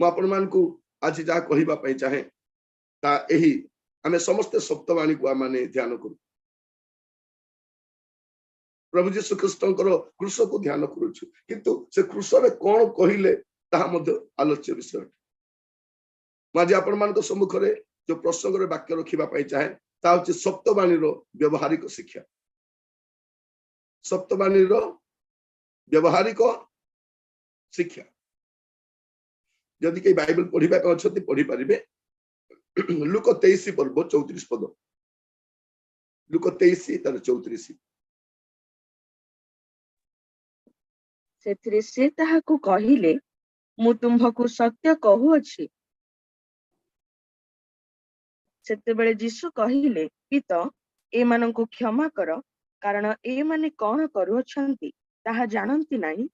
आपण मानकु आज जा कहिबा पई चाहे ता एही आमे समस्त सप्तवाणी को माने ध्यान करू प्रभु जीशु ख्रीष्टंकर क्रूस को ध्यान करूछु किंतु से क्रूस रे कोन कहिले ता मध्य आलोच्य विषय माजे आपण मान सम्मुख रे जो प्रसंग रे वाक्य रखिबा पई चाहे ता होछि सप्तवाणी रो व्यवहारिक शिक्षा सप्तवाणी रो व्यवहारिक शिक्षा जदि के बाइबल पढ़िबा पे अछति पढ़ि परिबे लुक 23 पर्व 34 पद लुक 23 तार 34 सेथिरे से ताहाकु कहिले मु तुम्भकु सत्य कहूअछि सेते बेले यीशु कहिले पित ए माननकु क्षमा कर कारण ए माने कोन करूछंती ताहा जानंती नाही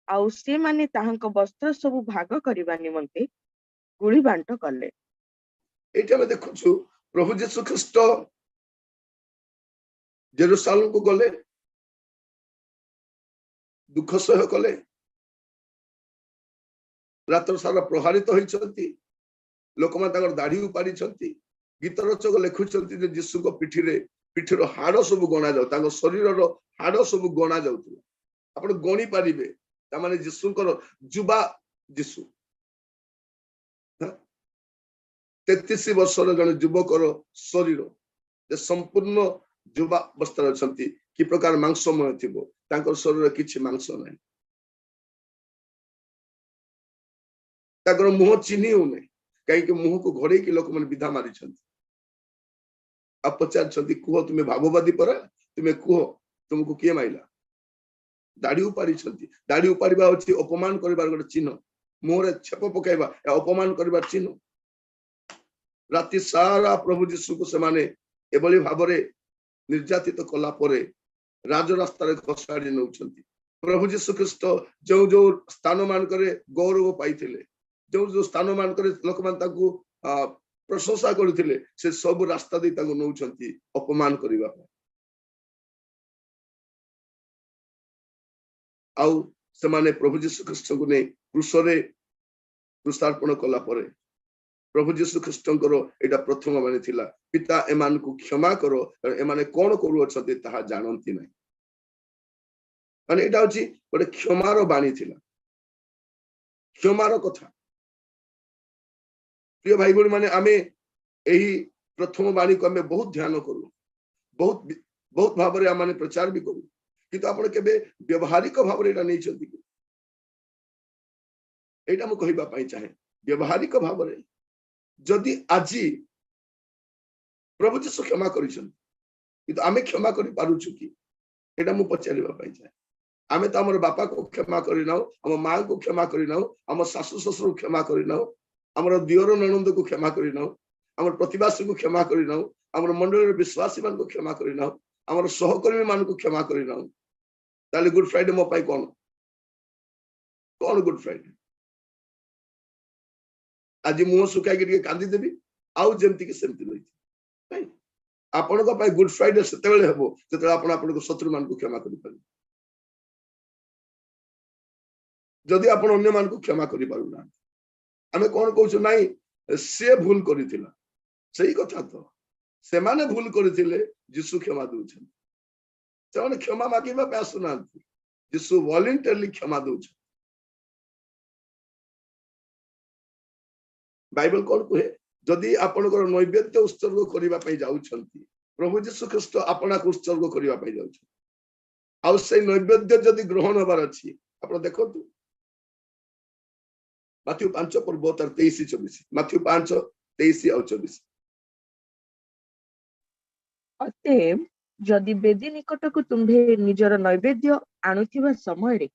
आउ से माने ताहांक वस्त्र सब भाग करिबा निमंते गुळी बांट कले एटा में देखुछु प्रभु यीशु ख्रीष्ट जेरूशलेम को गले दुख सह कले रात्र सारा प्रहारित होइछंती लोक मा ताकर दाढ़ी उपाड़ी छंती गीत रचक लेखुछंती जे यीशु को पिठीर हाड़ सब गणा जाउ ताको शरीर रो हाड़ सब गणा जाउतला आपण गणी पारिबे ता माने यीशुकर जुबा यीशु 33 वर्षर जन युवकर शरीर जे संपूर्ण युवा अवस्था अछंती कि प्रकार मांसमय थिबो ताकर शरीर किछि मांस नै ताकर मुह चिन्ही होने कहीं के मुह को घोड़े की लोक मन विधा मारी छंती आप पचार छंती कुह तुम्हें भाववादी परा तुम्हें कुह तुमको किए माइला दाढ़ी उपाड़ी छंती दाढ़ी उपाड़िबा होछि अपमान करबार गोटे चिन्ह मुहरे छेप पकाइबा अपमान करबार चिन्ह राति सारा प्रभु यीशु को सेमाने एबली भाबरे निर्यातित कला परे राज रास्ता रे खसाड़ी नउछंती प्रभु यीशु ख्रीष्ट जो जो स्थान मान करे गौरव पाइथिले जो जो स्थान मान करे लोक मान ताकू प्रशंसा करथिले से सब रास्ता दे ताकू नउछंती अपमान करिबा आउ सेमाने प्रभु यीशु ख्रीष्ट को ने क्रूस रे क्रूसार्पण कला परे प्रभु यीशु ख्रीष्टंकर एटा प्रथम माने थिला पिता एमान को क्षमा करो एमाने कोन करू अछते ताहा जानंती नै माने एटा होची गोटे क्षमार बाणी थिला क्षमार कथा प्रिय भाई बहन माने आमे एही प्रथम बाणी को आमे बहुत ध्यान करू बहुत बहुत भाव रे आमाने प्रचार भी करू किंतु आपण केबे व्यवहारिक भाव रे एटा नै छथि एटा मु कहिबा पई चाहे व्यवहारिक भाव रे जदि आजी प्रभु जीशु क्षमा करिसन किंतु आमे क्षमा करि पारुछु कि एटा मु पचारिबा पई चाहे आमे त हमर बापा को क्षमा करि नाउ हम मां को क्षमा करि नाउ हम सासु ससुर को क्षमा करि नाउ हमर दियर ननंद को क्षमा करि नाउ हमर प्रतिवासी को क्षमा करि नाउ हमर मंडल रे विश्वासी मान को क्षमा करि नाउ हमर सहकर्मी मान को क्षमा करि नाउ ताले गुड फ्राइडे मो पाई कोन गुड फ्राइडे आज मुह सुखाई के कांदी देबी आउ जेमती के सेमती रही आपण को पाई गुड फ्राइडे सेतेबेले हेबो जेतेबेले आपण आपण को शत्रु मान को क्षमा करि पारि जदि आपण अन्य मान को क्षमा करि पारु ना हमें कोन कहू नाही से भूल करिथिला सही कथा तो से माने भूल करिथिले यीशु क्षमा दोछन से क्षमा मागिबा पे आसुना यीशु वॉलंटरली क्षमा दोछ बाइबल कोन कहे जदि आपनकर नैवेद्य उत्सर्ग करिबा पई जाउछंती प्रभु यीशु ख्रीष्ट आपना को उत्सर्ग करिबा पई जाउछ आ से नैवेद्य जदि ग्रहण होबार अछि आपण देखंतु माथ्यू 5 पर्व 23 24 माथ्यू 5 23 और 24 अतएव जदि बेदी निकट को तुम्भे निजर नैवेद्य आणुथिबा समय रे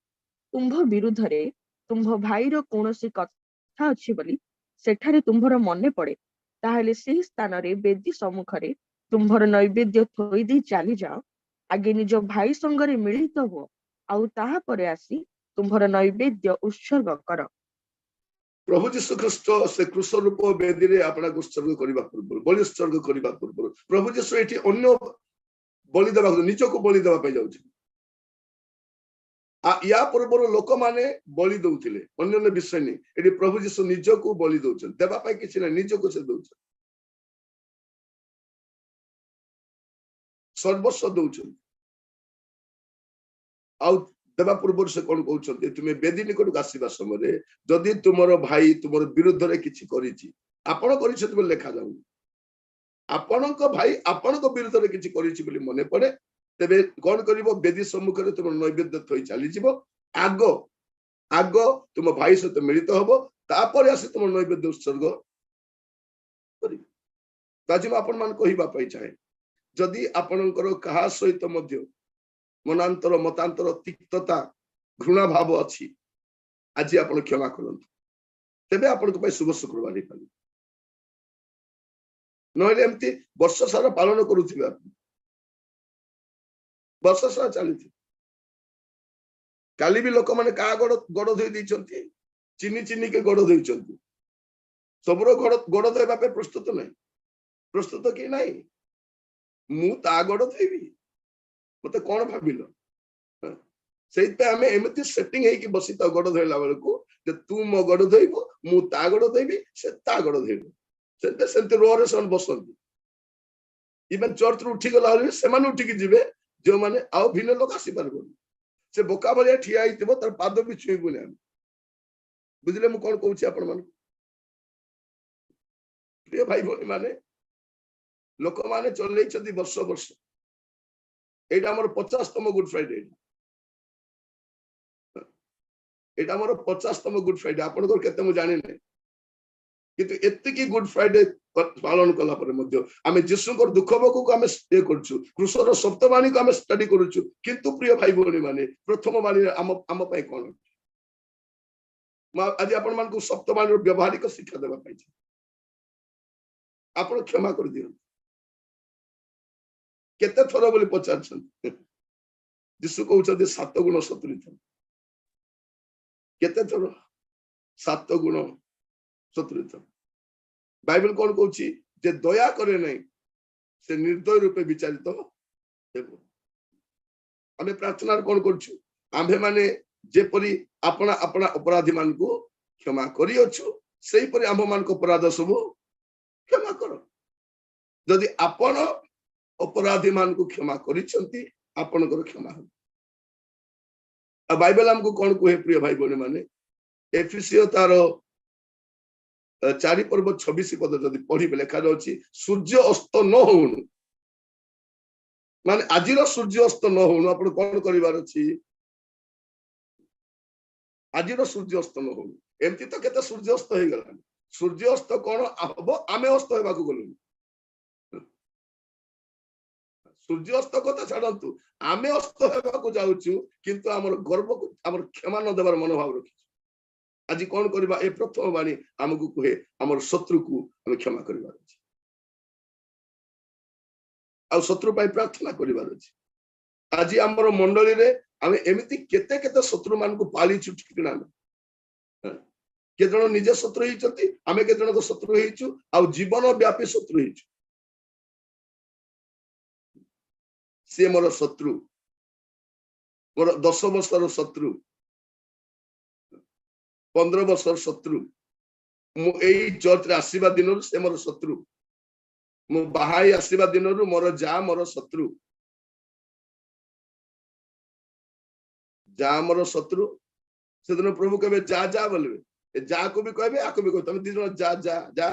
तुम्भ विरुद्ध रे तुम्भ भाई रो कोनोसी कथा अछि बोली सेठारे तुम्भर मने पड़े ताहले से स्थान रे बेदी सम्मुख रे तुम्भर नैवेद्य थोई दी चली जाओ आगे निज भाई संगरे मिलित हो आउ ताहा परे आसी तुम्भर नैवेद्य उत्सर्ग कर प्रभु यीशु ख्रीष्ट से क्रूस रूप बेदी रे आपना उत्सर्ग करबा पूर्व बलि उत्सर्ग करबा पूर्व प्रभु यीशु एठी अन्य बलि देबा निज को बलि देबा पे जाउछ या पूर्व लोक माने बलि दौथिले अन्य विषय नहीं एटी प्रभु जीशु निजको बलि दौछन देबा पाई किछि ना निजको से दौछन सर्वस्व दौछन आउ देवा पूर्व से कौन कहते तुम्हें बेदी निकट आसवा समय जदि तुमर भाई तुमर विरुद्ध रे किछि करिछि आपण करिछ तुम लेखा जाऊ आपणक भाई आपणक विरुद्ध रे किछि करिछि बोली मने पड़े तेबे कौन करिवो बेदी सम्मुख रे तुम नैवेद्य थई चली जिवो आग आग तुम भाई सहित मिलित हबो तापर आसी तुम नैवेद्य उत्सर्ग करिवो ताजी आपण मान कहिबा पई चाहे जदि आपणकर कहा सहित मध्य मनांतर मतांतर तिक्तता घृणा भाव अच्छी आज आप क्षमा करते तेबे आपण शुभ शुक्रवार हो पारे नहले एमती वर्ष सारा पालन करुथिबे वर्ष सारा चली काली भी लोक मैंने क्या गड़ गड़ धोई देइछंती चिनी चिनी के गड़ देइछंती सबरो गड़ धोइबा पे प्रस्तुत नहीं प्रस्तुत कि नहीं मु ता गड़ धोइबी मते कौन भाविल से आम एमती सेटिंग है कि बसी तो गड़ धोला बेलू तू मो गड़ धोब मु ता गड़ धोबी से ता गड़ धोब से रोरे से बसती इवन चर्च रु उठी गला से उठिकी जीवे जो मैंने आउ भिन्न लोक आसी पार से बोका भाया ठिया तार पाद भी छुईबुनि बुझे मुझे कौन कहूँ आपण मान प्रिय भाई भाई माने लोक मैंने चल वर्ष वर्ष एटा हमर 50तम गुड फ्राइडे एटा हमर 50तम गुड फ्राइडे आपण को केते मु जानि नै किंतु एत्तिकी गुड फ्राइडे पालन कला पर मध्य आमे जिसुकर दुख बकु को आमे स्टे करछु क्रूसर सप्तवाणी को आमे स्टडी करछु किंतु प्रिय भाई भौणी माने प्रथम वाणी आम पई कोन आज आपण मान को सप्तवाणी व्यवहारिक शिक्षा देबा पई आपण क्षमा कर दियो केते थर बोली पचार जीशु कहते 7 गुण 70 थर केते थर 7 गुण 70 थर बाइबल कौन कहूँ जे दया करे नहीं से निर्दय रूपे विचारित हेबो आमे प्रार्थना कौन करछु आम्भे माने जेपरि अपना अपना अपराधी मान को क्षमा करी अछु सेही परि आम्भ मान को अपराध सब क्षमा करो यदि आपण अपराधी मान को क्षमा करिसंती आपनकर क्षमा हो बाइबल हमको कौन कहे प्रिय भाई बहन माने एफिसियो तार 4 पर्व 26 पद जदि पढ़ी लिखा जाउछि सूर्य अस्त न होनु माने आजिर सूर्य अस्त न होनु आपण कौन करिवार अछि आजिर सूर्य अस्त न होनु एमती तो केते सूर्य अस्त हो गला सूर्य अस्त कौन हबो आमे अस्त हेबा को गलु सूर्य अस्त कथा छाड़ू आम अस्त होगा जाऊँ किंतु आमर गर्व को आमर क्षमा न देवार मनोभाव रखी आज कौन करबा ए प्रथम वाणी आमको कहे आमर शत्रु को आम क्षमा करिवार अछि आ शत्रु पाई प्रार्थना करिवार अछि आज आमर मंडली रे आम एमिति केते केते शत्रु मान को पाली ठिकना के जन निजे शत्रु हिचंती आमे के जन को शत्रु हिचु आ जीवन व्यापी शत्रु हिचु सी मोर शत्रु मोर 10 वर्षर शत्रु 15 वर्षर शत्रु मु एई चर्च रे आसीबा दिन से मोर शत्रु मु बाहाई आसीबा दिन मोर जा मोर शत्रु जा मोर शत्रु से दिन प्रभु कहबे जा जा बोलबे जा को भी कहबे आको भी कहबे तुम दी जन जा जा जा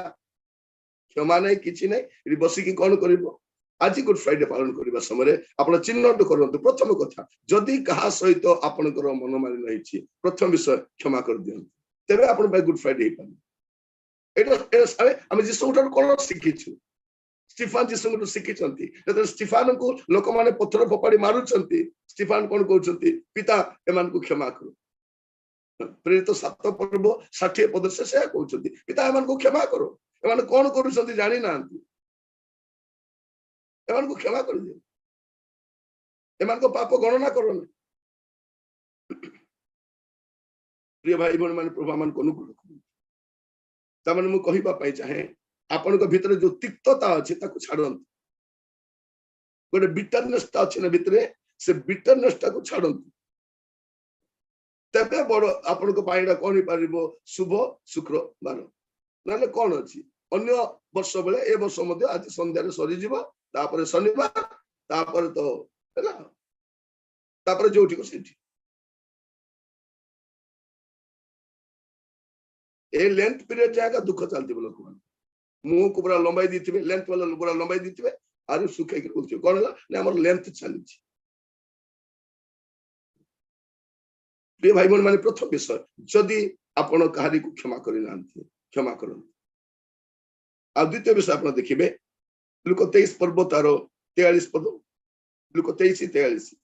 क्षमा नहीं किछि नहीं बसी की कौन करिवो आज गुड फ्राइडे पालन करने समय आप चिन्हट करूँ प्रथम कथा जदि क्या सहित आपंकर मनमालिन्य रही प्रथम विषय क्षमा कर दिखाँ तेरे आप गुड फ्राइडे आम जीशु कौन शिखीचु स्टीफान जीशु शिखी स्टीफान को लोक मैंने पत्थर फोपाड़ी मारुंट स्टीफान कौन कहते पिता एम को क्षमा करो प्रेरित 7 पर्व 60 पद से कहते पिता एम को क्षमा करो एम कौन कर जानी ना एमान को क्षमा कर दियो एमान को पाप गणना करो प्रिय भाई बहन मान प्रभु मान को अनुग्रह करू तमन मु कहिबा पई चाहे आपन को भीतर जो तिक्तता अछि ताको छाडंत गोटे बिटरनेस ता अछि न भीतर से बिटरनेस ता को छाडंत तेबे बड़ आपनको पाइडा कोन पारिबो शुभ शुक्रवार नले कोन अछि अन्य वर्ष बेले ए वर्ष मध्ये आज संध्यारे सरी जीव तापर शनिवार तापर तो हैला तापर जोठी को सेठी ए लेंथ पीरियड जागा दुख चलती लोक मान मुंह को पूरा लंबाई दीथिबे लेंथ वाला पूरा लंबाई दीथिबे आरो सुखाई के बोलथिबे कोन हला ने हमर लेंथ चली प्रिय भाई बहन माने प्रथम विषय जदि आपण कहारी को क्षमा करि नांती क्षमा करन आ द्वितीय विषय आपण देखिबे लुक 23 पर्व तार 43 पद लुक 23 43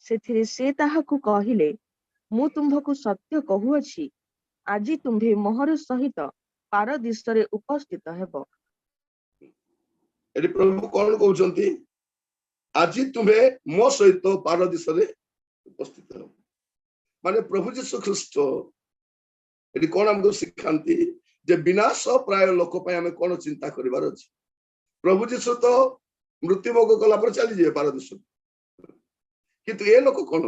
ସେଥିରେ ସେ ତାହାକୁ କହିଲେ ମୁଁ ତୁମ୍ଭକୁ ସତ୍ୟ କହୁଅଛି ଆଜି ତୁମ୍ଭେ ମୋହର ସହିତ ପାରଦୀସରେ ଉପସ୍ଥିତ ହେବ। एटी प्रभु कोन कहउचंती आज तुम्हे मो सहित पारदीसरे उपस्थित हो माने प्रभु यीशु ख्रीष्ट एटी कोन हमको सिखांती जे विनाश प्राय लोक पय हमें कोन चिंता करिवार अछि प्रभु यीशु तो मृत्यु भोग कला पर चली जे पारदीस किंतु ए लोक कोन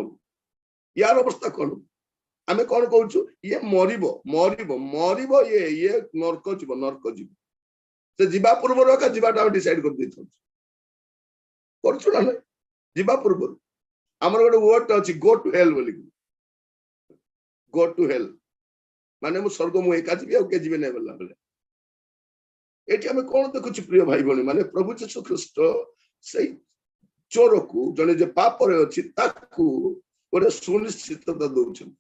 यार अवस्था कोन हमें कोन कहउछु ये मरिबो मरिबो मरिबो ये नरक जीव से जीवा पूर्व का जीवाटा डिसाइड कर देथौ करछु ना जीवा पूर्व हमर गोटे वर्ड अछि गो टू हेल बोली गो टू हेल माने मु स्वर्ग मु एका जीवी आ के जीवे नै बोला बोले एठी हमें कोन देखुछु प्रिय भाई बहन माने प्रभु यीशु ख्रीष्ट सही चोर को जने जे पाप रे अछि ताकू गोटे सुनिश्चितता दउछन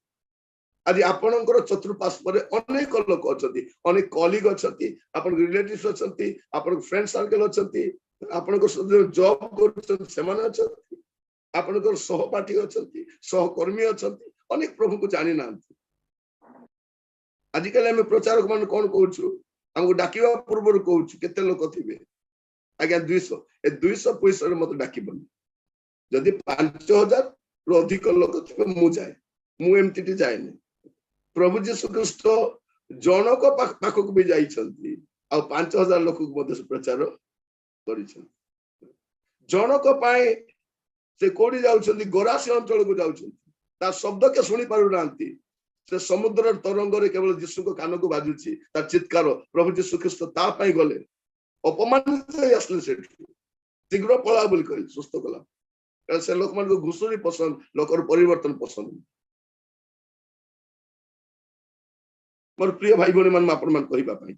आज आपणकर चतुर्पार्श्व अनेक लोक अच्छी अनेक कलिग अच्छी आपण रिलेटिव्स अच्छी आपण फ्रेंड सर्कल अच्छी आपण जॉब कर सहपाठी अच्छी सहकर्मी अच्छी अनेक प्रभु को जानी ना आजिकल आम प्रचारक मान कौन कहूँ हमको डाकिवा पूर्व कहूँ केते लोक थे आज्ञा 200 ए 200 पैसा मत डाकबनी जदि 5000 रु अधिक लोक थे मु जाए मु एमती जाए प्रभु यीशु ख्रीष्ट जनक पाखक भी जाइछंती आ 5000 लोक को मध्य प्रचार करिछन जनक पाए से कोडी जाउछंती गोरासी अंचल को जाउछंती ता शब्द के सुनी पारु नांती से समुद्र तरंग रे केवल यीशु को कान को बाजुची ता चित्कार प्रभु यीशु ख्रीष्ट ता पाई गले अपमानित असले से शीघ्र पळा बोल कहि सुस्त कला से लोक मान को घुसुरी पसंद लोकर परिवर्तन पसंद मोर प्रिय भाई बहन मान आपण मान कहिबा पाई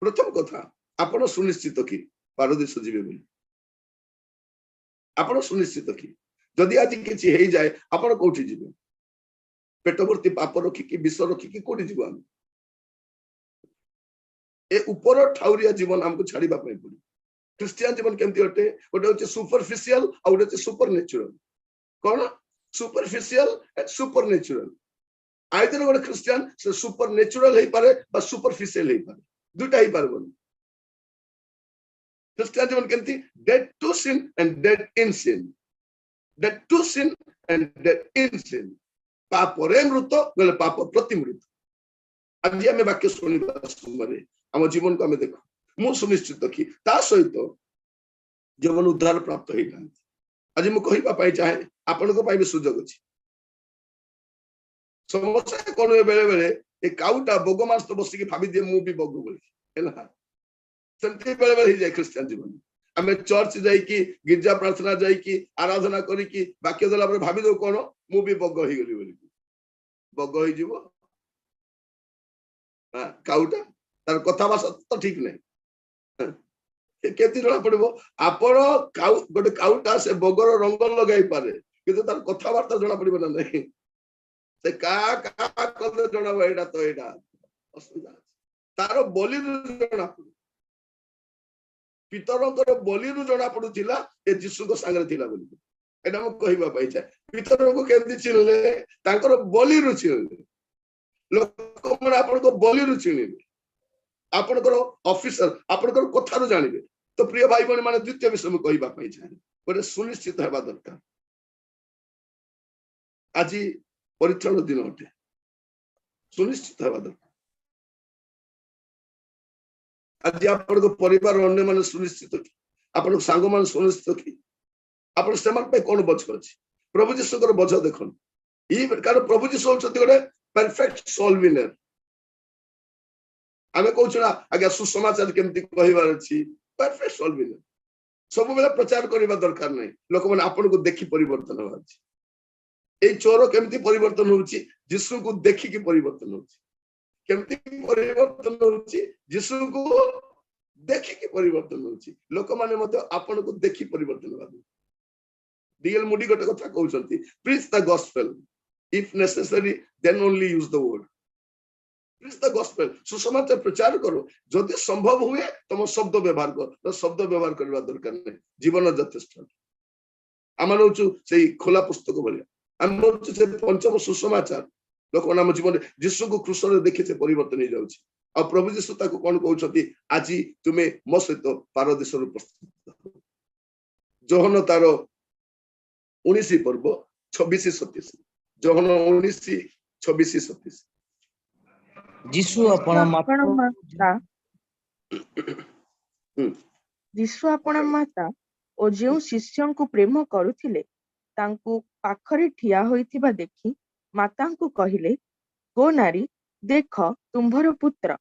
प्रथम कथा आपण सुनिश्चित कि पारदीस जीवे बोली आपण सुनिश्चित कि जदि आज किछि हेई जाय आपण कोठी जीवे पेटवर्ती पाप रखी कि विष रखी कि कोठी जीव हम ए ऊपर ठाउरिया जीवन हमको छाड़ीबा पई पड़ी क्रिश्चियन जीवन केमती अटे ओटे होचे सुपरफिशियल आ ओटे होचे supernatural cone superficial and supernatural either गोटे क्रिश्चियन से सुपरनेचुरल हे पारे बा सुपरफिशियल हे पारे दुटा ही पारबन क्रिश्चियन जीवन केमती dead to sin and dead in sin dead to sin and dead in sin पाप रे मृत गले पाप प्रति मृत आज हमें वाक्य सुनिबा समय हम जीवन को हमें देखो मु सुनिश्चित कि ता सहित जीवन उद्धार प्राप्त होई ना आज मु कहिबा पाई चाहे आपन को पाई भी सुजोग अछि समस्या कोन बेले बेले ए काउटा बोगो मास तो बसी के भाबी दे मु भी बोगो बोली हैला सेंती बेले बेले जाय क्रिश्चियन जीवन हमें चर्च जाई कि गिरजा प्रार्थना जाई कि आराधना करी कि वाक्य देला पर भाबी दो कोन मु भी बोगो ही गली बोली बोगो ही जीवो हां काउटा तार कथा भाषा तो ठीक नहीं केती जणा पड़िबो आपण काउ गोटे काउटा से बोगर रंग लगाई पारे किंतु तार कथा वार्ता जणा पड़िबो ना नहीं से का कले जणा एडा तो एडा असुविधा तार बोली जणा पितरंकर बोली रु जणा पडुथिला ए यीशु को संगे थिला बोली एडा म कहिबा पाई छै पितर को केमति चिनले तांकर बोली रु चिनले लोक मन आपण को बोली रु चिनले आपनकर ऑफिसर आपनकर कथा रु जानिबे तो प्रिय भाई बहन माने द्वितीय विषय में कहिबा पाई छै गोटे सुनिश्चित हेबा दरकार आज परीक्षण दिन अटे सुनिश्चित हेबा दरकार आज आपन परिवार अन्य माने सुनिश्चित कि आपन सांग मान सुनिश्चित कि आपन सेमान पे कोन बच अछि प्रभु जीशुଙ୍କର ବୋଝ ଦେଖନ୍ତୁ कारण प्रभु जीशु होउछथि गोटे परफेक्ट सोल विनर आमे कहूछु ना आगे सुसमाचार केमती कहिबार अछि परफेक्ट सोल विनर सब बेला प्रचार करबा दरकार नै लोक माने आपन को देखि परिवर्तन होबा अछि ए चोर केमती परिवर्तन होउछि जीशु को देखि के परिवर्तन होउछि केमती परिवर्तन होउछि जीशु को देखि के परिवर्तन होउछि लोक माने मते आपन को देखि परिवर्तन होबा डीएल मुडी गोटे कथा कहउछंती preach the gospel if necessary then only use the word preach the gospel सुसमाचार प्रचार करो जदि संभव हुए तुम शब्द व्यवहार करो शब्द व्यवहार करबा दरकार नै जीवन यथेष्ट आमन होछु सेही खोला पुस्तक भलिया आम होछु से पंचम सुसमाचार लोक नाम जीवन जीशु को क्रूस रे देखि से परिवर्तन हो जाउछि आ प्रभु जीशु ताको कोन कहउछथि आजि तुमे मो सहित पारदेश रो प्रस्तुत जोहन तार 19 पर्व 26-27 जोहन 19-26-27 जीशु आपण माता जीशु आपण माता ओ जो शिष्यों को प्रेम करुथिले तांकु पाखरे ठिया होइथिबा देखि मातांकु कहिले हो नारी देख तुम्भर पुत्र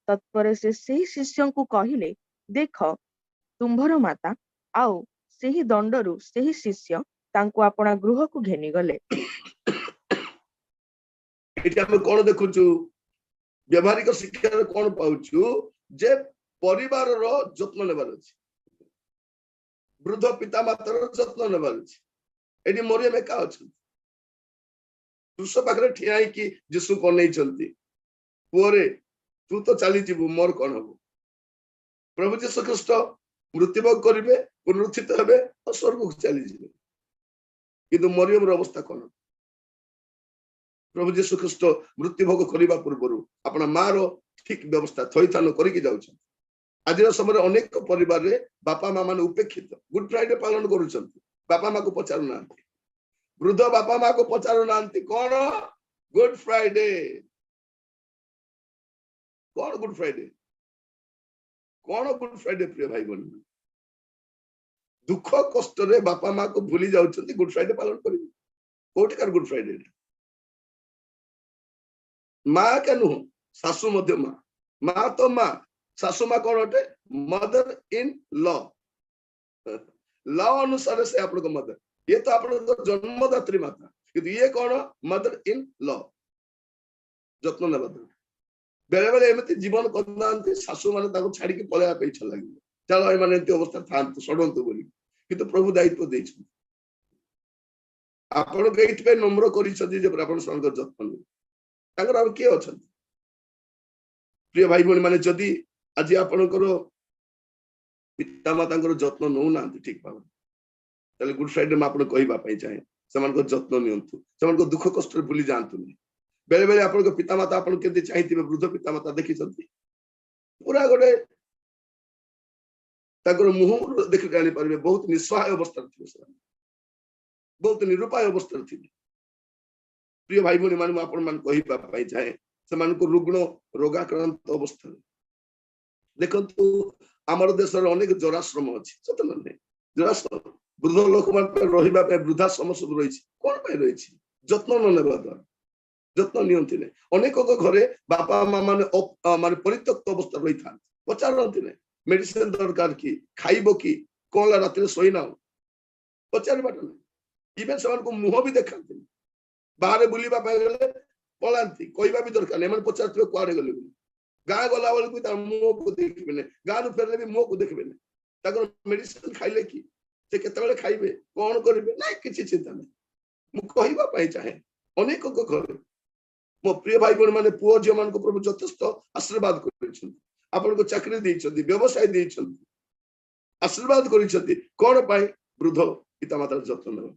तत्पर से सही शिष्यों को कहिले देख तुम्भर माता आओ सही दंडरू सही शिष्य तांकु आपणा गृह को घेनी गले एटा हम कोन देखुछु व्यवहारिक शिक्षा कोन पाउछु जे परिवार रो जत्न लेबार अछि वृद्ध पिता माता रो जत्न लेबार अछि एडी मोरियम एका अछि क्रूस पाखरे ठियाई कि जीशु को नै चलती पुरे तू तो चली जीवु मोर कोन हबो प्रभु जीशु ख्रीष्ट मृत्युभोग करिवे पुनरुत्थित हेबे और स्वर्ग को चली जिवे किंतु मरियम रो अवस्था कोन प्रभु जीशु ख्रीष्ट मृत्युभोग करिबा पूर्वरु अपना मां रो ठीक व्यवस्था थैथान करिकि जाउछ आज समय अनेक परिवार रे बापा मां माने उपेक्षित गुड फ्राइडे पालन करूछंती बापा मां को पचारु ना वृद्ध बापा मां को पचारु नांती कोन गुड फ्राइडे कोन गुड फ्राइडे प्रिय भाई बहन दुख कष्ट रे बापा मां को भूली जाउछंती गुड फ्राइडे पालन करिवे कोठिकार गुड फ्राइडे मां के नु सासु मध्य मां तो मां सासु मां कोन होते मदर इन लॉ लॉ अनुसार से आपन को मदर ये तो आपन को जन्मदात्री माता किंतु ये कौन मदर इन लॉ जत्न नेबा बेले बेले एमती जीवन करनांती सासु माने ताको छाडी के पळया पे इच्छा लागि चलो ए माने एते अवस्था थांत सडंतु बोली किंतु प्रभु दायित्व दैछ आपन गइट पे नम्र करि छथि जे आपन संग जत्न ने ताकर और के अछन प्रिय भाई बहन माने जदी आज आपन करो पिता माता जत्न नौ ना ठीक भाव ताले गुड फ्राइडे में आपन कहिबा पई चाहे समान को जत्न नियंतु समान को दुख कष्ट रे भूली जानतु नहीं बेले बेले आपन को पिता माता आपन केते चाहिथिबे वृद्ध पिता माता देखि छथि पूरा गोटे ताकर मुह देखि जानि परबे बहुत निस्सहाय अवस्था थिबे से बहुत निरुपाय अवस्था थिबे प्रिय भाई बहन मान आपन मान कहिबा पई चाहे समान को रुग्ण रोगाक्रांत अवस्था देखंतु हमर देश रे अनेक जराश्रम अछि सत नै जराश्रम वृद्ध लोक मान रहिबा पे वृद्धाश्रम सब रही कोन पे रही जत्न न नेबा द्वारा जत्न नियंती ने अनेक घरे बापा मां माने परित्यक्त अवस्था रही था पचारती ने मेडिसिन दरकार की खाइबो की कोला रात सोई ना पचार बाट नहीं इवेन समान को मुह भी देखते बाहर बुलवा पलांती कहवा भी दरकार नहीं पचार कुआड़े गले गाँ गला बेलू तार मुह को देखबे गाँ फेरले भी मुह को देखबे मेडिसिन खाइले कि से केतबेले खाइबे कोन करिवे नै किछि चिंता नै मु कहिबा पई चाहे अनेक को घर मो प्रिय भाई बहन माने पुओ जे मान को प्रभु यथेष्ट आशीर्वाद करिछन आपन को चाकरी दैछथि व्यवसाय दैछथि आशीर्वाद करिछथि कोन पई वृद्ध पिता माता जत्न न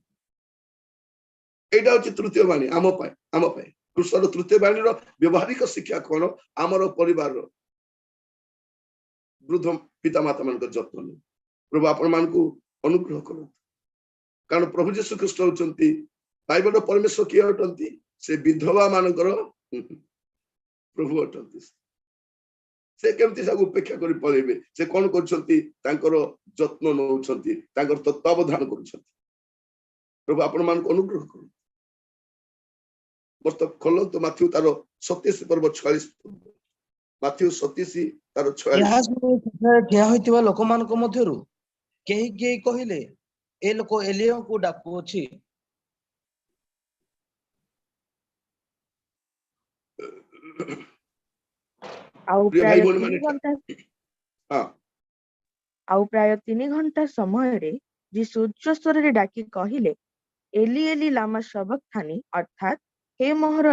एटा होछि तृतीय वाणी आम पई कृष्णर तृतीय वाणी रो व्यवहारिक शिक्षा कोन हमर परिवार रो वृद्ध पिता माता मान को जत्न न प्रभु आपन मान को अनुग्रह करो कारण प्रभु जीशु ख्रीष्ट होचंती बाइबल परमेश्वर किए अटंती से विधवा मानकर प्रभु अटंती से केमती सब उपेक्षा करि पळेबे से कोन करछंती तांकर जत्न नउछंती तांकर तत्वावधान करछंती प्रभु आपण मान अनुग्रह करू बस्त खोल तो माथ्यू तार 27 पर्व 46 माथ्यू 27 तार 46 ଏହା ଶୁଣି ସେଠାରେ ଠିଆ ହୋଇଥିବା ଲୋକମାନଙ୍କ ମଧ୍ୟରୁ କେହି କେହି କହିଲେ ଏ ଲୋକ ଏଲିୟାକୁ ଡାକୁଅଛି। ଆଉ प्रिय ପ୍ରାୟ भाई भौणी 3 माने ଘଣ୍ଟା हाँ ଆଉ ପ୍ରାୟ 3 ଘଣ୍ଟା ସମୟରେ ଯୀଶୁ ଉଚ୍ଚ ସ୍ୱରରେ ଡାକି କହିଲେ, ଏଲି ଏଲି ଲାମା ସବକ୍ତାନି, ଅର୍ଥାତ୍ ହେ ମୋହର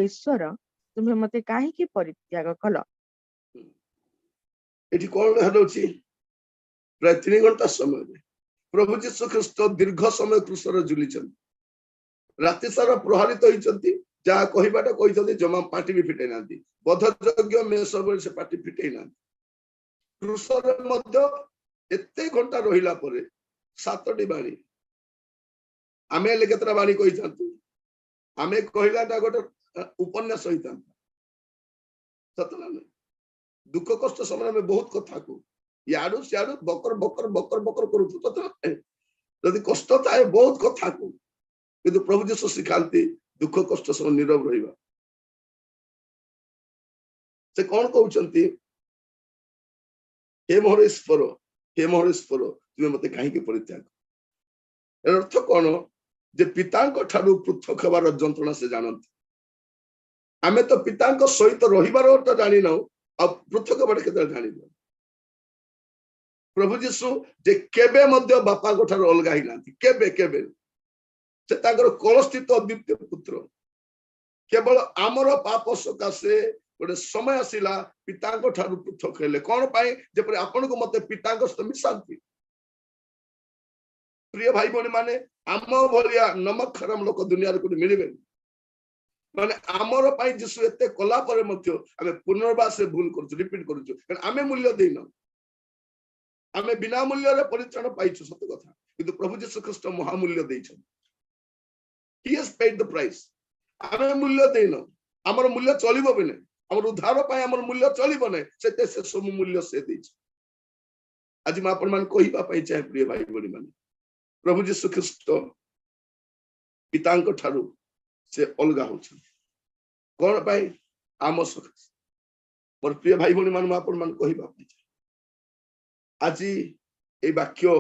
ଈଶ୍ୱର ତୁମେ ମତେ କାହିଁକି ପରିତ୍ୟାଗ କଲ? एठी कोन हेलोछि प्राय 3 घंटा समय प्रभु जीशु ख्रीस्ट दीर्घ समय क्रूसर झुलिछन राति सारा प्रहारित होइछंती जा कहिबाटा कहिछंती जमा पाटी भी फिटै नांती बध यज्ञ में सब से पाटी फिटै नांती क्रूसर मध्य एते घंटा रहिला परे 7टी बाणी आमे ले केतरा बाणी कहिछंती आमे कहिलाटा गोटे उपन्यास होइतांता सतना नहीं दुख कष्ट समय में बहुत कथा को याडू सियाडू बकर बकर बकर बकर करू तो यदि कष्ट थाए बहुत कथा को किंतु प्रभु जीशु सिखाती दुख कष्ट समय नीरव रहिबा से कौन कहउचंती हे मोर ईश्वर तुमे मते काहे के परित्याग एर अर्थ कोन जे पितांक ठारू पृथक हेबार जंत्रणा से जानंती आमे तो पितांक सहित रहिबार अर्थ जानि न अब पृथक बड़े केते जानि प्रभु जीशु जे केबे मध्य बापा को ठारू अलगा ही नांती केबे केबे से ताकर कलस्थित अद्वितीय पुत्र केवल आमर पाप सकाशे गोटे समय आसिला पितांक ठारू पृथक हेले कोन पाई जेपरि आपन को मते पितांक सहित मिसांती प्रिय भाई बहन माने आम भलिया नमक खराम लोक दुनिया रे को मिलिबे माने आमर पाई जीशु एते कला परे मध्य आमे पुनर्वास से भूल करछु रिपीट करछु कारण आमे मूल्य देइनो आमे बिना मूल्य रे परित्राण पाइछु सत्य कथा किंतु प्रभु जीशु Christ महामूल्य दैछन he has paid the price आमे मूल्य देइनो हमर मूल्य चलिबो बिने हमर उद्धार पाई हमर मूल्य चलिबो नै सेते से सब मूल्य से दैछ आज मैं अपन मान कहिबा पाई चाहे प्रिय भाई बड़ी माने प्रभु जीशु ख्रीस्ट पितांक ठारू से अलगा होछ कोन पाई आम सकाश मोर प्रिय भाई बड़ी मान अपन मान कहिबा पाई आज ए वाक्य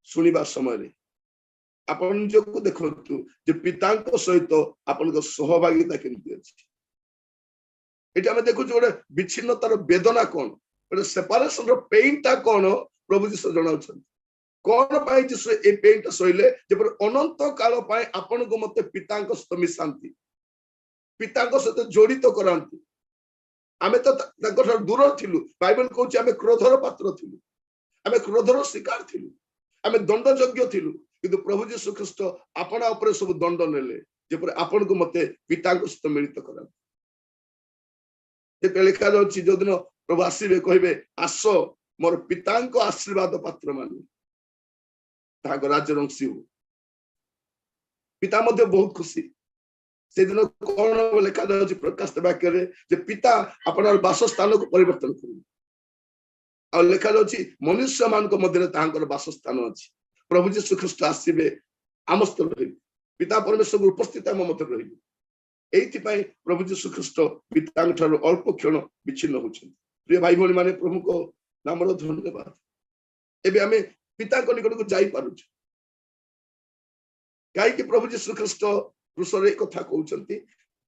सुनिबा समय रे अपन जो को देखंतु जे पितांक सहित अपन को सहभागिता केमति अछि एटा हम देखु जोडे विच्छिन्नतार वेदना कोन गोटे सेपरेशन रो पेन ता कोन प्रभु जीशु जणाउछन कोन पाई जीशु ए पेन ता सहिले जेपर अनंत काल पाई अपन को मते पितांक सहित मिसांती पितांक सहित जोड़ित करांती आमे तो तांकर दूर थिलु बाइबल कहूछ आमे क्रोधर पात्र थिलु आमे क्रोधर शिकार थिलु आमे दंड योग्य थिलु किंतु प्रभु जीशु ख्रीस्ट आपना ऊपर सब दंड नेले जेपर आपन को मते पितांक सहित मिलित करांती जे लिखा जाउछि जो दिन प्रभु आसीबे कहिबे आस मोर पितांक आशीर्वाद पात्र माने ताको राज्य रंसी हो पिता मध्य बहुत खुशी से दिन कोन लिखा जाउछि प्रकाश वाक्य रे जे पिता आपन वासस्थान को परिवर्तन करू आ लिखा जाउछि मनुष्य मान को मध्य तांकर वासस्थान अछि प्रभु जीशु ख्रीस्ट आसीबे आमस्त रहि पिता परमेश्वर उपस्थित हम मध्य रहि एथि पई प्रभु जीशु ख्रीस्ट पितांक ठारू अल्प क्षण विच्छिन्न होछन प्रिय भाई भौणी माने प्रभु को नाम रो धन्यवाद एबे हमें पिता को निकट को जाई पारुछ काई कि प्रभु जीशु ख्रीस्ट क्रूसरे कथा कहउचंती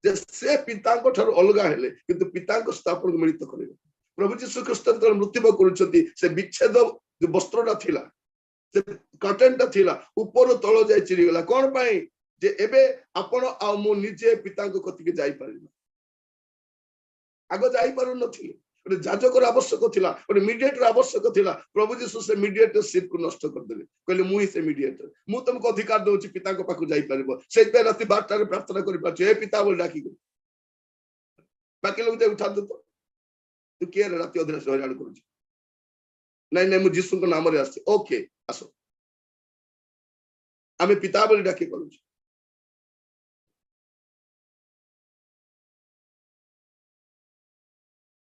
जे से पितांक ठारू अलगा हेले किंतु पितांक स्थापन को मिलित करिवे प्रभु जीशु ख्रीस्ट जब मृत्यु करूचंती से विच्छेद जो वस्त्रटा थिला से कर्टेनटा थिला ऊपर तळ जाय चिरी गला कोन पाई जे एबे आपण आ मो निजे पितांक कति के जाई पारिबा आगो जाई पारु नथिले ओरे जाजकर आवश्यक थिला ओरे मीडिएटर आवश्यक थिला प्रभु जीशु से मीडिएटरशिप को नष्ट कर देले कहले मुई से मीडिएटर मु तुमको अधिकार दोछि पितांक पाखु जाई पारिबो से पे राति 12 रे प्रार्थना करि पाछ हे पिता बोल डाकी बाकी लोग जे उठा दो तू के राति अधरे सहराड करूछ नहीं नहीं मु जीशु को नाम रे आसी ओके आसो आमे पिता बोल डाकी करूछ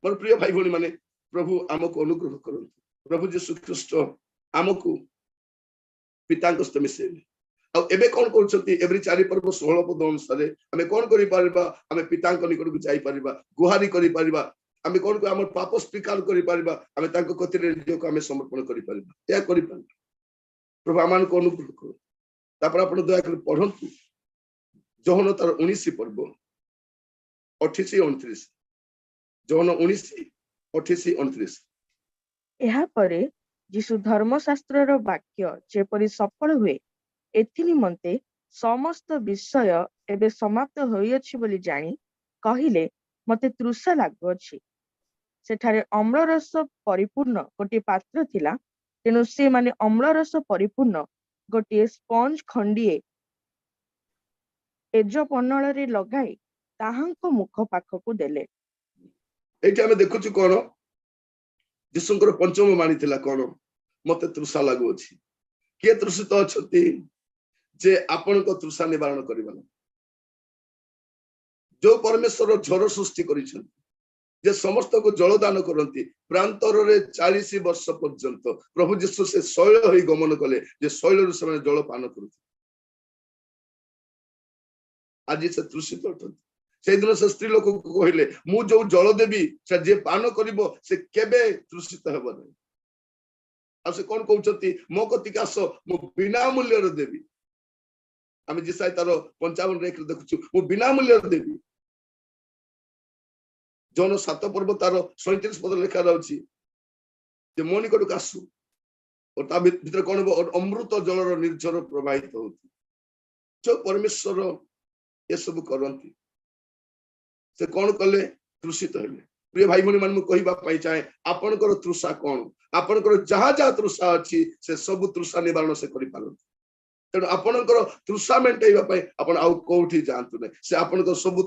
मोर प्रिय भाई भौणी माने प्रभु आमको अनुग्रह करंतु प्रभु जीशु ख्रीस्ट आमको पितांक सहित मिसेले एबे कौन करछंती एवरी 4 पर्व 16 पद अनुसार आमे कौन करि परबा आमे पितांक निकट को जाई परबा गुहारी करि परबा आमे कौन को हमर पाप स्वीकार करि परबा आमे तांको कतिरे जो को आमे समर्पण करि परबा या करि परबा प्रभु आमान को अनुग्रह करो तापर आपण दया कर पढंतु जोहन तार 19 पर्व 28 29 जोहन 19 28 29 ଏହା ପରେ ଯୀଶୁ ଧର୍ମଶାସ୍ତ୍ରର ବାକ୍ୟ ଯେପରି ସଫଳ ହୁଏ ଏଥି ନିମନ୍ତେ ସମସ୍ତ ବିଷୟ ଏବେ ସମାପ୍ତ ହୋଇଅଛି ବୋଲି ଜାଣି କହିଲେ ମତେ ତୃଷା ଲାଗୁଅଛି। ସେଠାରେ ଅମ୍ଳରସ ପରିପୂର୍ଣ୍ଣ ଗୋଟିଏ ପାତ୍ର ଥିଲା, ତେଣୁ ସେମାନେ ଅମ୍ଳରସ ପରିପୂର୍ଣ୍ଣ ଗୋଟିଏ ସ୍ପଞ୍ଜ ଖଣ୍ଡିଏ ଏଜ ପନଳରେ ଲଗାଇ ତାହାଙ୍କ ମୁଖ ପାଖକୁ ଦେଲେ। एठी आमे देखुछु कोन यीशुଙ୍କର पंचम बाणी थिला कोन मते तृषा लागु अछि के तृषित अछती जे आपण को तृषा निवारण करिबला जो परमेश्वर झर सृष्टि करिछन जे समस्त को जल दान करंती प्रांतर रे 40 वर्ष पर्यंत प्रभु यीशु से शैल होई गमन कले जे शैल रे समय जल पान करथि आज से तृषित अछती से दिन से स्त्री लोक को कहले मु जो जल देबी से जे पान करिवो से केबे तृषित हेबो नै आ से कोन कहउछती मो कतिक आस मु बिना मूल्य रे देबी आमे जिसाय तार 55 रे देखुछु मु बिना मूल्य रे देबी जन 7 पर्व तार 37 पद लिखा रहउछि जे मो निकट आसु और ता भीतर कोन अमृत जलर निर्झर प्रवाहित होती जो परमेश्वर ये सब करंती से कौन कले तृषित हेले प्रिय भाई भनी मान कहबा पई चाहे आपनकर तृषा कोन आपनकर जहा जहा तृषा अछि से सब तृषा निवारण से करि पारंती तेणु आपनकर तृषा मेंटेबा पई आपन आउ कोठी जानतु नै से आपनकर सब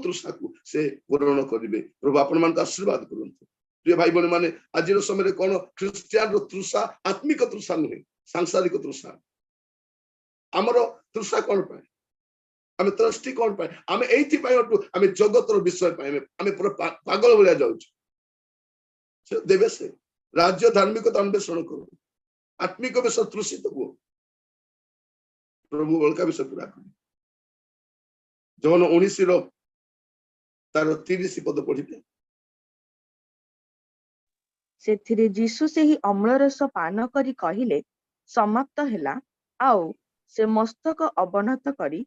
तृषा को से पूर्ण करिवे प्रभु आपन मान आशीर्वाद करंतु प्रिय भाई भनी माने आजिर समय कोन क्रिश्चियन रो तृषा आत्मिक तृषा नै सांसारिक तृषा हमरो तृषा कोन पाए आमे त्रस्टी कोन पाए आमे एथि पाए आमे जगतर विषय पाए आमे पूरा पागल बोला जाउछ से देवे से राज्य धार्मिकता अन्वेषण करो आत्मिक विषय तृषित हो प्रभु बलका विषय पूरा कर जौन 19 रो तार 30 पद पढिबे ସେଥିରେ ଯୀଶୁ ସେହି ଅମ୍ଳରସ ପାନ କରି କହିଲେ ସମାପ୍ତ ହେଲା ଆଉ ସେ ମସ୍ତକ ଅବନତ କରି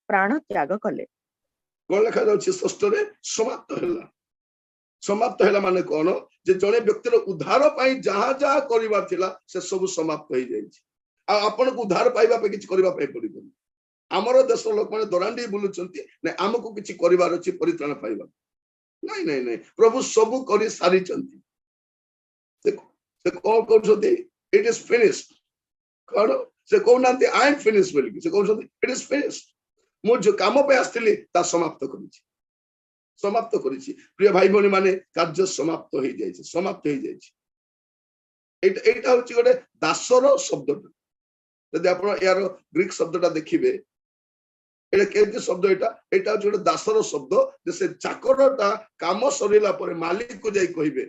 प्राण त्याग कले कोन लिखा जाउछि षष्ठ रे समाप्त हैला माने कोन जे जणे व्यक्तिर उद्धार पाई जहा जहा करिबा थिला से सब समाप्त होई जाइछि आ आपन को उद्धार पाइबा पे किछ करिबा पे पड़िबो हमरो देश लोक माने दरांडी बोलुचंती ने हमको किछ करिवार अछि परित्राण पाइबा नहीं नहीं नहीं प्रभु सब करि सारी चंती से कोन कहउछथि इट इज फिनिश्ड कोन से कहउनांती आई एम फिनिश्ड बोली से कहउछथि इट इज फिनिश्ड मो जो काम पे आस्थिली ता समाप्त करिछि प्रिय भाई भनी माने कार्य समाप्त हो जाइछि एटा होछि गोटे दासर शब्द यदि आपण यार ग्रीक शब्दटा देखिबे एटा केते शब्द एटा होछि गोटे दासर शब्द जे से चाकरटा काम सरिला परे मालिक को जाई कहिबे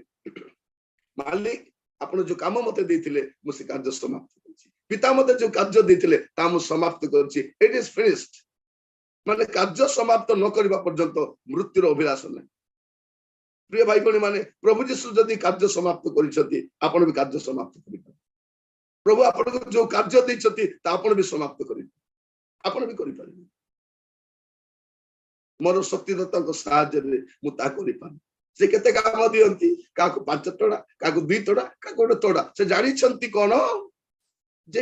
मालिक आपण जो काम मते देथिले मु से कार्य समाप्त करछि पिता मते जो कार्य देथिले ता मु समाप्त करछि इट इज फिनिश्ड माने कार्य समाप्त न करबा पर्यंत मृत्युर अभिलाष नै प्रिय भाई भनी माने प्रभु यीशु जदि कार्य समाप्त करिसथि आपण भी कार्य समाप्त करि प्रभु आपण को जो कार्य दैछथि ता आपण भी समाप्त करि आपण भी करि पारि मोर शक्तिदाता को सहाय्य रे मु ता करि पारि से केते काम दियंती काको 5 टोडा काको 2 टोडा काको 1 टोडा से जानि छंती कोन जे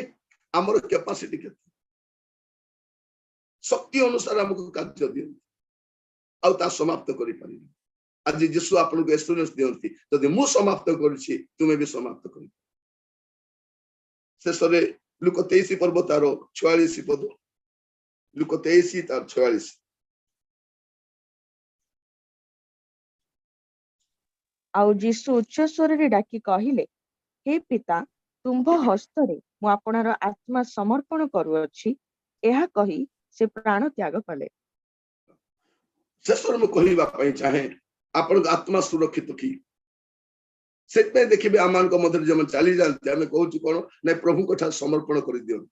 हमर कैपेसिटी केते शक्ति अनुसार हमको कार्य दियंती आ ता समाप्त करि पारि आज यीशु आपन को एस्टोरेंस दियंती जदि मु समाप्त करछि तुमे भी समाप्त करि शेषरे लुक 23 पर्व तार 46 पद लुक 23 तार 46 आउ यीशु उच्च स्वर रे डाकी कहिले हे पिता तुम्भ हस्तरे मु आपणर आत्मा समर्पण करूअछि एहा कहि से प्राण त्याग कले शेषर में कहबा पई चाहे आपन आत्मा सुरक्षित की से देखिए आम मध्य जो चली जाती आम कहूँ कौन ना प्रभु ठार समर्पण कर दिंतु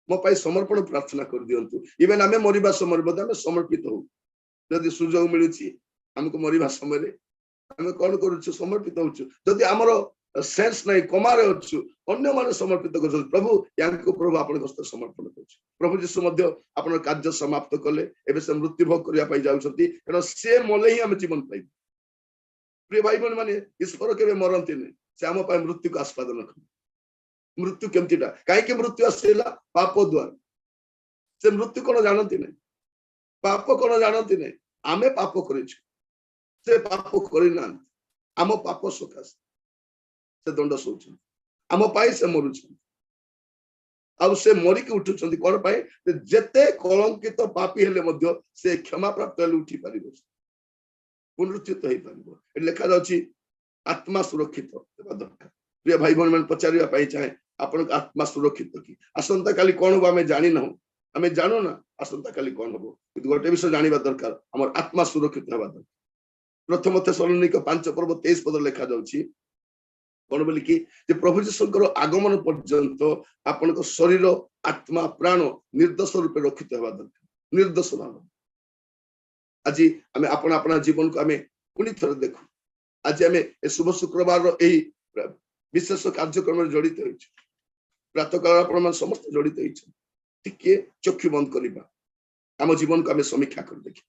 मो पाई समर्पण प्रार्थना कर दिंतु इवेन आम मरवा समय आम समर्पित हो जदि सुजोग मिलूँ आमको मरवा समय आम कौन करुचु समर्पित होदी आमर सेंस नहीं कमारे अच्छु अन्य माने समर्पित कर प्रभु या प्रभु आप समर्पण कर प्रभु जीशु आप कार्य समाप्त कले एवं से मृत्यु भोग करने जाऊँगी कारण से मले ही आम जीवन पाइब प्रिय भाई बहन मैंने ईश्वर के मरती नहीं से आम मृत्यु को आस्वादन कर मृत्यु केमतीटा कहीं मृत्यु आसला पाप द्वार से मृत्यु कौन जानती नहीं पाप कौन जानती नहीं आमे पाप कर पाप करना आम पाप सकाश से दंड शोच आम पाई से मरुच से मरिक उठुंट कौन पाए जेते कलंकित पापी हेले से क्षमा प्राप्त हेले उठी पार पुनरुत्थित हो पार लिखा जाऊँगी आत्मा सुरक्षित दरकार प्रिय भाई बहन मैंने पचार चाहे आपण आत्मा सुरक्षित कि आसंता काली कौन हम आम जानी ना आम जानू ना आसंता काली कौन हम कि गोटे विषय जानवा दरकार आम आत्मा सुरक्षित हवा दरकार प्रथम थेसलोनिक 5:23 लिखा जाऊँगी कौन बोली कि प्रभु जीशुकर आगमन पर्यंत आपण शरीर आत्मा प्राण निर्दोष रूपे रक्षित हवा दरकार निर्दोष भाव आज आम आपण अपना जीवन को आम पुणी थर देखु आज आम शुभ शुक्रवार विशेष कार्यक्रम जड़ित हो प्रातः काल आप समस्त जड़ित होके चक्षु बंद करवा आम जीवन को आम समीक्षा कर देख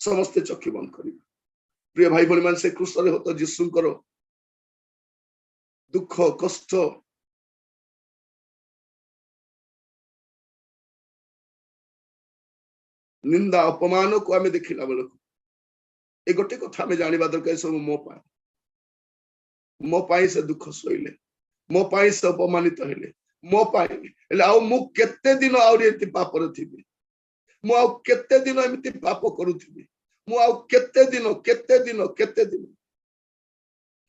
समस्ते चक्षु बंद करवा प्रिय भाई भाई मान से क्रूस होता जीशुकर दुख कष्ट निंदा अपमान को आम देखला बेलू ये गोटे कथा आम जानवा दरकार सब मो पाई से दुख सहिले मो पाई से अपमानित हेले मो पाई मु केते दिन आउरी पाप थी मु आउ केते दिन एमती पाप करुथी मु आउ केते दिन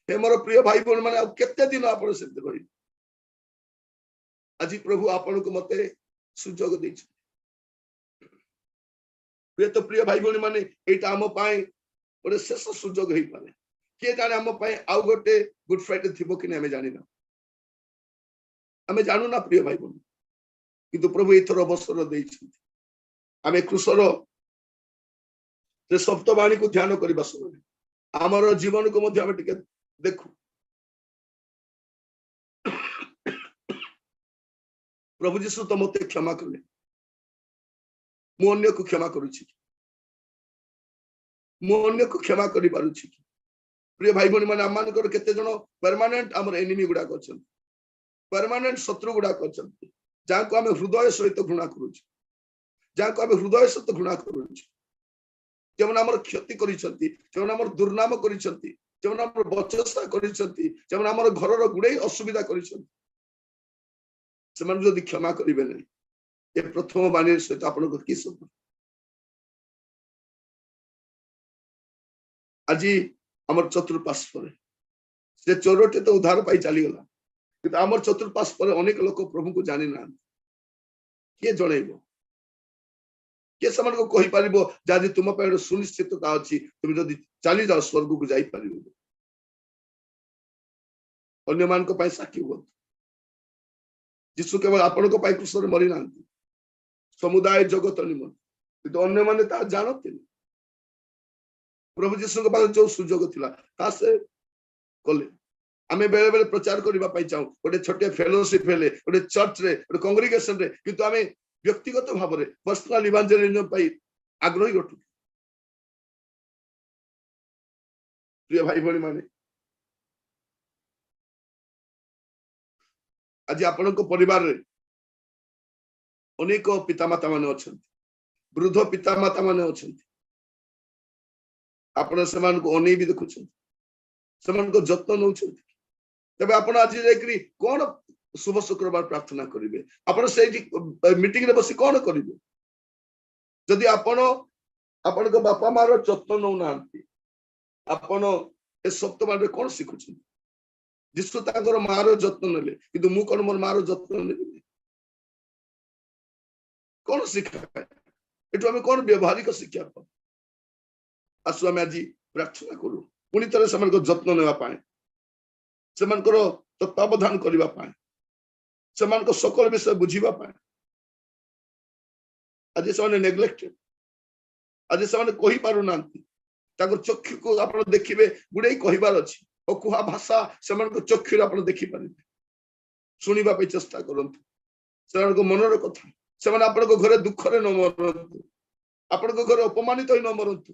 हे मोर प्रिय भाई बहन मैंने आउ केते दिन आप आज प्रभु आपण को मते सुजोग दे प्रिय तो प्रिय भाई बहन मैंने यहाँ आम गोटे शेष सुजोग हो पाए किए जाने आम आउ गोटे गुड फ्राइडे थी कि आम जाना आम जानू ना प्रिय भाई बहन किंतु प्रभु एथर अवसर दे आम क्रूसर सप्तवाणी को ध्यान करने समय आमर जीवन को देखु प्रभु जीशु तो मत क्षमा कले मु अन्य को क्षमा करुछि मु अन्य को क्षमा करि पारुछि प्रिय भाई बहन माने आम केते जन परमानेंट आमर एनिमी गुडा करछन परमानेंट शत्रु गुडा करछन जाको आम हृदय सहित घृणा करुछि जाको आम हृदय सहित घृणा करुछि जेमन आमर क्षति करिसंती जेमन आमर दुर्नाम करिसंती जेमन आमर बचसा करिसंती जेमन आमर घरर गुडे असुविधा करिसंती सेमान जदि क्षमा करिवे नै ये प्रथम बाणी सहित आपन को की सब आज आमर चतुर्पार्श्व से चोरटे तो उद्धार पाई चली गला कि आमर चतुर्पार्श्व अनेक लोक प्रभु को जानि ना किए जणैबो के समान को कहि परिबो जादि तुम पे सुनिश्चितता अछि तुम जदि चली जाओ स्वर्ग को जाई परिबो अन्य मान को पाई साक्षी हो जीशु केवल आपण को पाई क्रूस रे मरि नांती समुदाय जगत निमंत किंतु अन्य माने ता जानते प्रभु जीशु के पास जो सुजोग थिला ता से कले आमे बेले बेले प्रचार करबा पाई चाहू गोटे छोटे फेलोशिप हेले गोटे चर्च रे गोटे कांग्रेगेशन रे किंतु आमे व्यक्तिगत भाव में पर्सनल इवांजेलिज्म पाई आग्रही अटु प्रिय भाई बहन माने आज आपण को परिवार रे अनेक पितामाता माने अछंती वृद्ध पितामाता माने अछंती आपण समान को अनै भी देखुछन समान को जत्न नउछंती तबे आपण आज जाकरी कोन शुभ शुक्रवार प्रार्थना करेंगे आपण से मीटिंग रे बसी कौन करेंगे जदि आपण को बापा मार जत्न नौ ना आपण ए सप्तवार कौन शिखुछ जीशु ताकर मार जत्न नेले किंतु मु कोन मोर मार जत्न नेबी कौन शिक्षा एटु हम कौन व्यवहारिक शिक्षा पा आसु हम आज प्रार्थना करू पुनी तरह समान को जत्न नेवा पाए ସେମାନଙ୍କର ତତ୍ତ୍ୱାବଧାନ କରିବା ପାଇଁ, ସେମାନଙ୍କ সকল ବିଷୟ ବୁଝିବା ପାଇଁ। ଆଜି ସେମାନେ ନେଗ୍ଲେକ୍ଟେଡ୍, ଆଜି ସେମାନେ କହିପାରୁନାହାନ୍ତି। ତାଙ୍କର ଚକ୍ଷୁକୁ ଆପଣ ଦେଖିବେ ଗୁଡେଇ କହିବାର ଅଛି, ଅକୁହା ଭାଷା ସେମାନଙ୍କ ଚକ୍ଷୁରେ ଆପଣ ଦେଖିପାରିବେ। ଶୁଣିବା ପାଇଁ ଚେଷ୍ଟା କରନ୍ତୁ ସେମାନଙ୍କ ମନର କଥା। ସେମାନେ ଆପଣଙ୍କ ଘରେ ଦୁଃଖରେ ନ ମରନ୍ତୁ, ଆପଣଙ୍କ ଘରେ ଅପମାନିତ ହୋଇ ନ ମରନ୍ତୁ।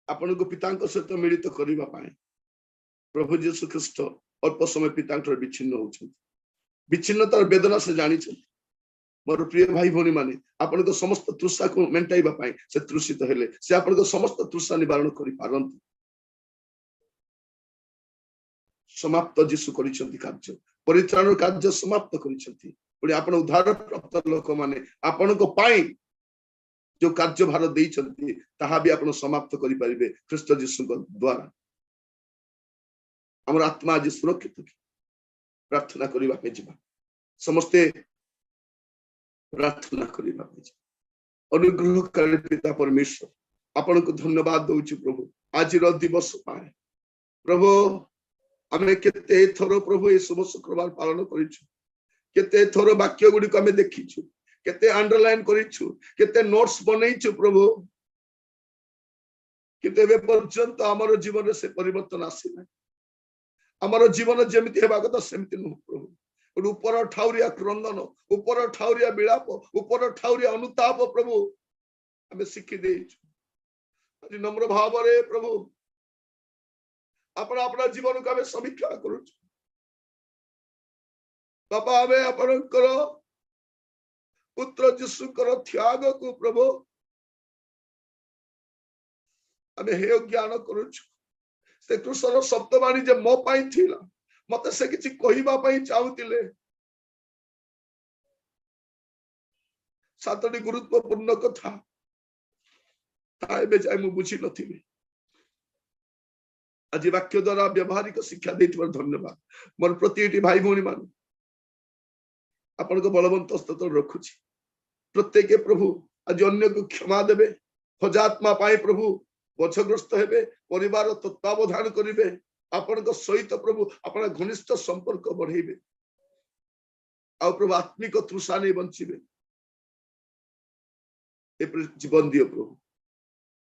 ଆପଣଙ୍କୁ ପିତାଙ୍କ ସହିତ ମିଳିତ କରିବା ପାଇଁ ପ୍ରଭୁ ଯୀଶୁ ଖ୍ରୀଷ୍ଟ ଅଳ୍ପ ସମୟ ପିତାଙ୍କର ବିଚ୍ଛିନ୍ନ ହଉଛନ୍ତି। ବିଚ୍ଛିନ୍ନତାର ବେଦନା ସେ ଜାଣିଛନ୍ତି। ମୋର ପ୍ରିୟ ଭାଇ ଭଉଣୀ ମାନେ, ଆପଣଙ୍କ ସମସ୍ତ ତୃଷାକୁ ମେଣ୍ଟାଇବା ପାଇଁ ସେ ତୃଷିତ ହେଲେ। ସେ ଆପଣଙ୍କ ସମସ୍ତ ତୃଷା ନିବାରଣ କରିପାରନ୍ତି। ସମାପ୍ତ ଯୀଶୁ କରିଛନ୍ତି କାର୍ଯ୍ୟ, ପରିତ୍ରାଣର କାର୍ଯ୍ୟ ସମାପ୍ତ କରିଛନ୍ତି। ପୁଣି ଆପଣ ଉଦ୍ଧାର ପ୍ରାପ୍ତ ଲୋକମାନେ ଆପଣଙ୍କ ପାଇଁ ଯୋଉ କାର୍ଯ୍ୟଭାର ଦେଇଛନ୍ତି ତାହା ବି ଆପଣ ସମାପ୍ତ କରିପାରିବେ ଖ୍ରୀଷ୍ଟ ଯୀଶୁଙ୍କ ଦ୍ୱାରା। ଆମର ଆତ୍ମା ଆଜି ସୁରକ୍ଷିତ କି? ପ୍ରାର୍ଥନା କରିବା ପାଇଁ ଯିବା, ସମସ୍ତେ ପ୍ରାର୍ଥନା କରିବା ପାଇଁ ଯିବା। ଅନୁଗ୍ରହକାରୀ ପିତା ପରମେଶ୍ୱର, ଆପଣଙ୍କୁ ଧନ୍ୟବାଦ ଦଉଛୁ ପ୍ରଭୁ ଆଜିର ଦିବସ ପାଇଁ। ପ୍ରଭୁ ଆମେ କେତେ ଥର ପ୍ରଭୁ ଏ ଶୁଭ ଶୁକ୍ରବାର ପାଳନ କରିଛୁ, କେତେ ଥର ବାକ୍ୟ ଗୁଡିକ ଆମେ ଦେଖିଛୁ, କେତେ अंडरलाइन କରିଛୁ, କେତେ ନୋଟ୍ସ ବନେଇଛୁ ପ୍ରଭୁ, କିନ୍ତୁ ଏବେ ପର୍ଯ୍ୟନ୍ତ ଆମର ଜୀବନରେ ସେ ପରିବର୍ତ୍ତନ ଆସିନାହିଁ। ଆମର ଜୀବନ ଯେମିତି ହେବା କଥା ସେମିତି ନୁହଁ ପ୍ରଭୁ। ଉପର ଠାଉରିଆ କ୍ରନ୍ଦନ, ଉପର ଠାଉରିଆ ବିଳାପ, ଉପର ଠାଉରିଆ ଅନୁତାପ ପ୍ରଭୁ ଆମେ ଶିଖି ଦେଇଛୁ। ଆଜି ନମ୍ର ଭାବରେ ପ୍ରଭୁ ଆପଣ अपना ଜୀବନକୁ ଆମେ ସମୀକ୍ଷା କରୁଛୁ। ବାପା ଆମେ ଆପଣଙ୍କର ପୁତ୍ର ଯୀଶୁଙ୍କର ତ୍ୟାଗକୁ ପ୍ରଭୁ ଆମେ ହେୟ ଜ୍ଞାନ କରୁଛୁ। ସେ କୃଷ୍ଣର ଶବ୍ଦବାଣୀ ଯେ ମୋ ପାଇଁ ଥିଲା, ମତେ ସେ କିଛି କହିବା ପାଇଁ ଚାହୁଁଥିଲେ। 7ଟି ଗୁରୁତ୍ୱପୂର୍ଣ୍ଣ କଥା ତା ଏବେ ଯାଏ ମୁଁ ବୁଝି ନଥିଲି। ଆଜି ବାକ୍ୟ ଦ୍ୱାରା ବ୍ୟବହାରିକ ଶିକ୍ଷା ଦେଇଥିବାର ଧନ୍ୟବାଦ। ମୋର ପ୍ରତିଟି ଭାଇ ଭଉଣୀ ମାନ ଆପଣଙ୍କ ବଳବନ୍ତ ସ୍ତୋତ୍ର ରଖୁଛି। ପ୍ରତ୍ୟେକ ପ୍ରଭୁ ଆଜି ଅନ୍ୟକୁ କ୍ଷମା ଦେବେ, ହଜାତ୍ମା ପାଇଁ ପ୍ରଭୁ ବୋଝଗ୍ରସ୍ତ ହେବେ, ପରିବାର ତତ୍ତ୍ୱାବଧାନ କରିବେ, ଆପଣଙ୍କ ସହିତ ପ୍ରଭୁ ଆପଣ ଘନିଷ୍ଠ ସମ୍ପର୍କ ବଢେଇବେ, ଆଉ ପ୍ରଭୁ ଆତ୍ମିକ ତୃଷା ନେଇ ବଞ୍ଚିବେ। ଏ ଜୀବନ ଦିଅ ପ୍ରଭୁ,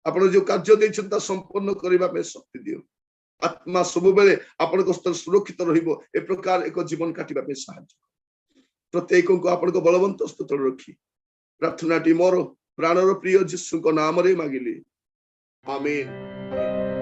ଆପଣ ଯୋଉ କାର୍ଯ୍ୟ ଦେଇଛନ୍ତି ତା ସମ୍ପନ୍ନ କରିବା ପାଇଁ ଶକ୍ତି ଦିଅ। ଆତ୍ମା ସବୁବେଳେ ଆପଣଙ୍କ ସ୍ତର ସୁରକ୍ଷିତ ରହିବ, ଏ ପ୍ରକାର ଏକ ଜୀବନ କାଟିବା ପାଇଁ ସାହାଯ୍ୟ। ପ୍ରତ୍ୟେକଙ୍କୁ ଆପଣଙ୍କ ବଳବନ୍ତ ସ୍ତୋତ୍ର ରଖି ପ୍ରାର୍ଥନାଟି ମୋର ପ୍ରାଣର ପ୍ରିୟ ଯୀଶୁଙ୍କ ନାମରେ ମାଗିଲି, ଆମେନ୍।